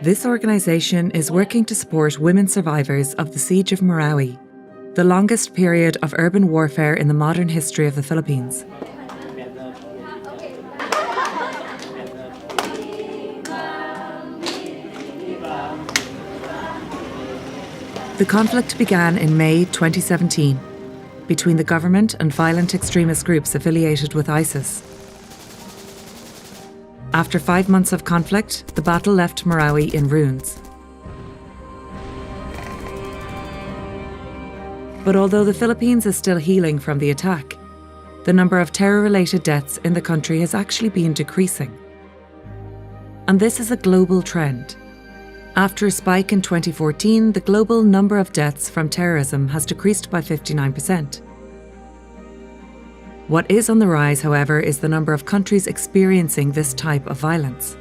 This organization is working to support women survivors of the Siege of Marawi, the longest period of urban warfare in the modern history of the Philippines. The conflict began in May 2017 between the government and violent extremist groups affiliated with ISIS. After 5 months of conflict, the battle left Marawi in ruins. But although the Philippines is still healing from the attack, the number of terror-related deaths in the country has actually been decreasing. And this is a global trend. After a spike in 2014, the global number of deaths from terrorism has decreased by 59%. What is on the rise, however, is the number of countries experiencing this type of violence.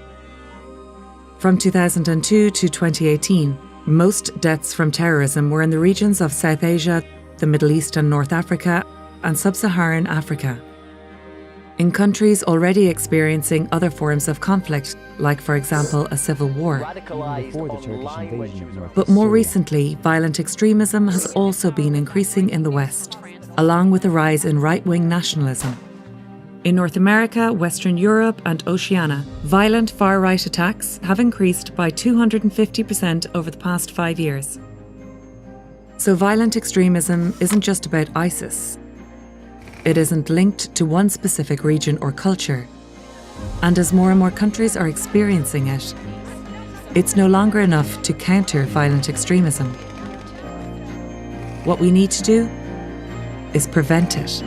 From 2002 to 2018, most deaths from terrorism were in the regions of South Asia, the Middle East and North Africa, and Sub-Saharan Africa. In countries already experiencing other forms of conflict, like for example a civil war. But more recently, violent extremism has also been increasing in the West, along with a rise in right-wing nationalism. In North America, Western Europe and Oceania, violent far-right attacks have increased by 250% over the past 5 years. So violent extremism isn't just about ISIS. It isn't linked to one specific region or culture. And as more and more countries are experiencing it, it's no longer enough to counter violent extremism. What we need to do is prevent it.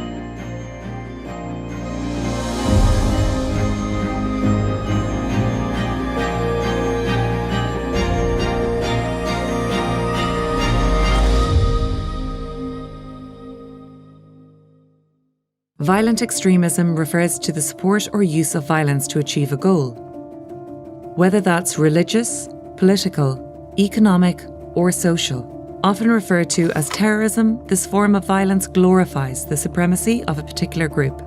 Violent extremism refers to the support or use of violence to achieve a goal. Whether that's religious, political, economic, or social. Often referred to as terrorism, this form of violence glorifies the supremacy of a particular group.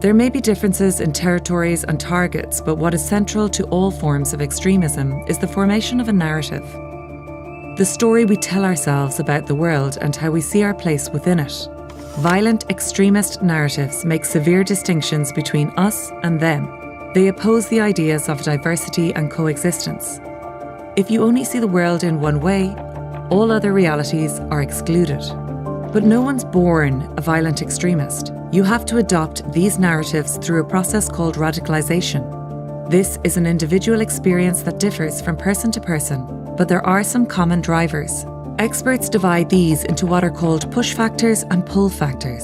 There may be differences in territories and targets, but what is central to all forms of extremism is the formation of a narrative. The story we tell ourselves about the world and how we see our place within it. Violent extremist narratives make severe distinctions between us and them. They oppose the ideas of diversity and coexistence. If you only see the world in one way, all other realities are excluded. But no one's born a violent extremist. You have to adopt these narratives through a process called radicalization. This is an individual experience that differs from person to person, but there are some common drivers. Experts divide these into what are called push factors and pull factors.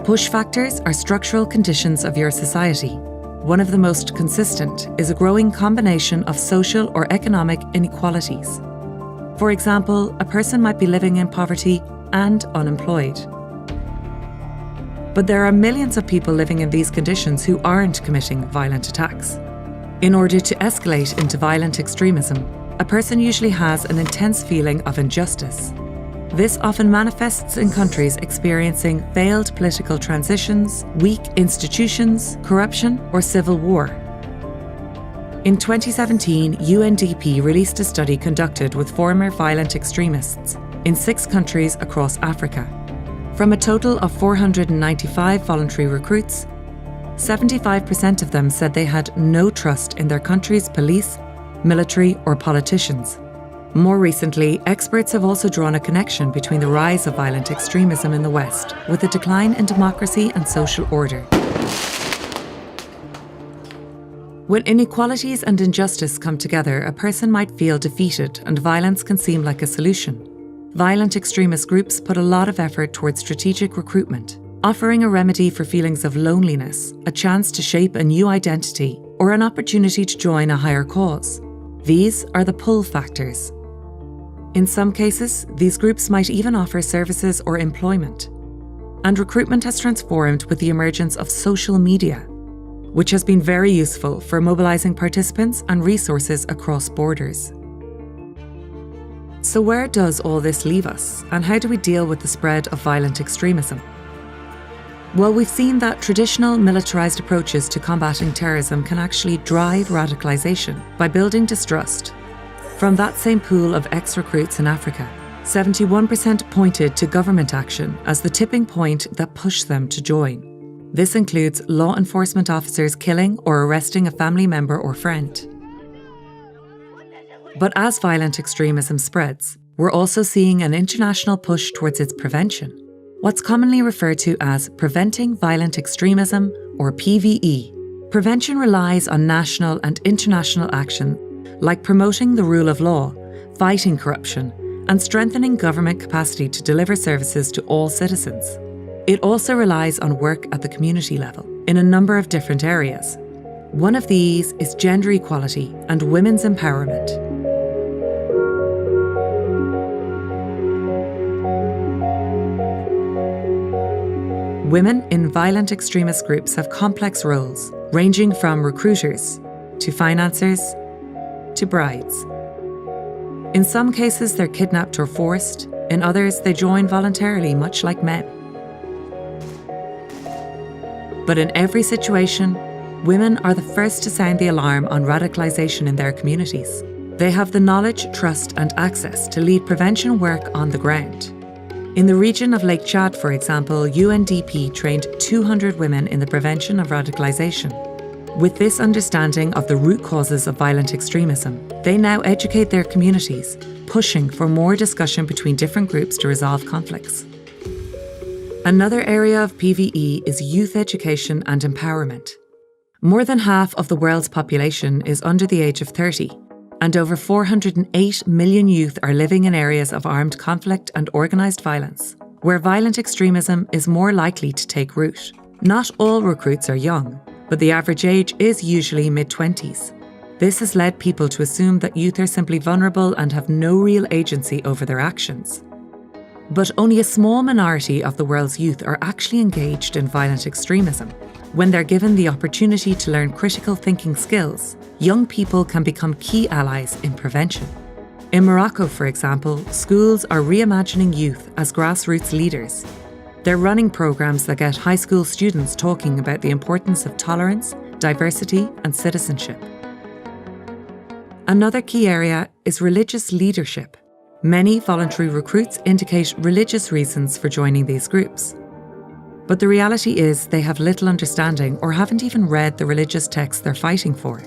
Push factors are structural conditions of your society. One of the most consistent is a growing combination of social or economic inequalities. For example, a person might be living in poverty and unemployed. But there are millions of people living in these conditions who aren't committing violent attacks. In order to escalate into violent extremism, a person usually has an intense feeling of injustice. This often manifests in countries experiencing failed political transitions, weak institutions, corruption, or civil war. In 2017, UNDP released a study conducted with former violent extremists in 6 countries across Africa. From a total of 495 voluntary recruits, 75% of them said they had no trust in their country's police, military, or politicians. More recently, experts have also drawn a connection between the rise of violent extremism in the West with a decline in democracy and social order. When inequalities and injustice come together, a person might feel defeated and violence can seem like a solution. Violent extremist groups put a lot of effort towards strategic recruitment, offering a remedy for feelings of loneliness, a chance to shape a new identity, or an opportunity to join a higher cause. These are the pull factors. In some cases, these groups might even offer services or employment. And recruitment has transformed with the emergence of social media, which has been very useful for mobilizing participants and resources across borders. So where does all this leave us, and how do we deal with the spread of violent extremism? Well, we've seen that traditional militarized approaches to combating terrorism can actually drive radicalization by building distrust. From that same pool of ex-recruits in Africa, 71% pointed to government action as the tipping point that pushed them to join. This includes law enforcement officers killing or arresting a family member or friend. But as violent extremism spreads, we're also seeing an international push towards its prevention, what's commonly referred to as Preventing Violent Extremism, or PVE. Prevention relies on national and international action, like promoting the rule of law, fighting corruption, and strengthening government capacity to deliver services to all citizens. It also relies on work at the community level, in a number of different areas. One of these is gender equality and women's empowerment. Women in violent extremist groups have complex roles, ranging from recruiters, to financiers, to brides. In some cases, they're kidnapped or forced. In others, they join voluntarily, much like men. But in every situation, women are the first to sound the alarm on radicalisation in their communities. They have the knowledge, trust, and access to lead prevention work on the ground. In the region of Lake Chad, for example, UNDP trained 200 women in the prevention of radicalisation. With this understanding of the root causes of violent extremism, they now educate their communities, pushing for more discussion between different groups to resolve conflicts. Another area of PVE is youth education and empowerment. More than half of the world's population is under the age of 30, and over 408 million youth are living in areas of armed conflict and organised violence, where violent extremism is more likely to take root. Not all recruits are young, but the average age is usually mid-20s. This has led people to assume that youth are simply vulnerable and have no real agency over their actions. But only a small minority of the world's youth are actually engaged in violent extremism. When they're given the opportunity to learn critical thinking skills, young people can become key allies in prevention. In Morocco, for example, schools are reimagining youth as grassroots leaders. They're running programs that get high school students talking about the importance of tolerance, diversity, and citizenship. Another key area is religious leadership. Many voluntary recruits indicate religious reasons for joining these groups. But the reality is they have little understanding or haven't even read the religious texts they're fighting for.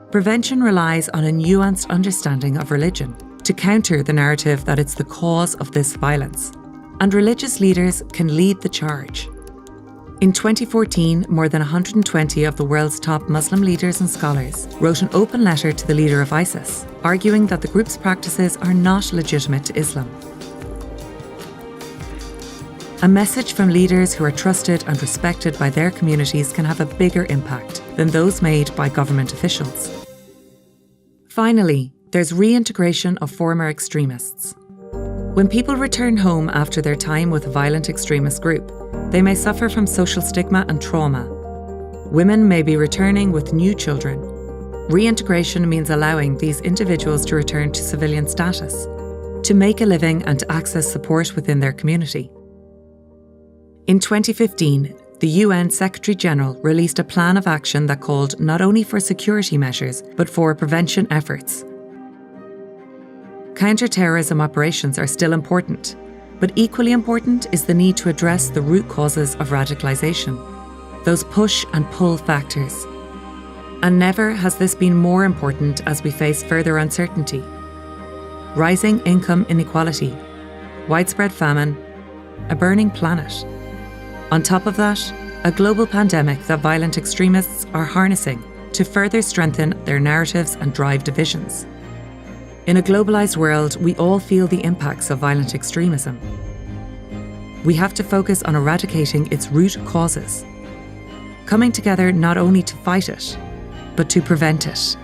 Prevention relies on a nuanced understanding of religion to counter the narrative that it's the cause of this violence. And religious leaders can lead the charge. In 2014, more than 120 of the world's top Muslim leaders and scholars wrote an open letter to the leader of ISIS, arguing that the group's practices are not legitimate to Islam. A message from leaders who are trusted and respected by their communities can have a bigger impact than those made by government officials. Finally, there's reintegration of former extremists. When people return home after their time with a violent extremist group, they may suffer from social stigma and trauma. Women may be returning with new children. Reintegration means allowing these individuals to return to civilian status, to make a living and to access support within their community. In 2015, the UN Secretary-General released a plan of action that called not only for security measures, but for prevention efforts. Counter-terrorism operations are still important, but equally important is the need to address the root causes of radicalisation, those push and pull factors. And never has this been more important as we face further uncertainty. Rising income inequality, widespread famine, a burning planet. On top of that, a global pandemic that violent extremists are harnessing to further strengthen their narratives and drive divisions. In a globalised world, we all feel the impacts of violent extremism. We have to focus on eradicating its root causes, coming together not only to fight it, but to prevent it.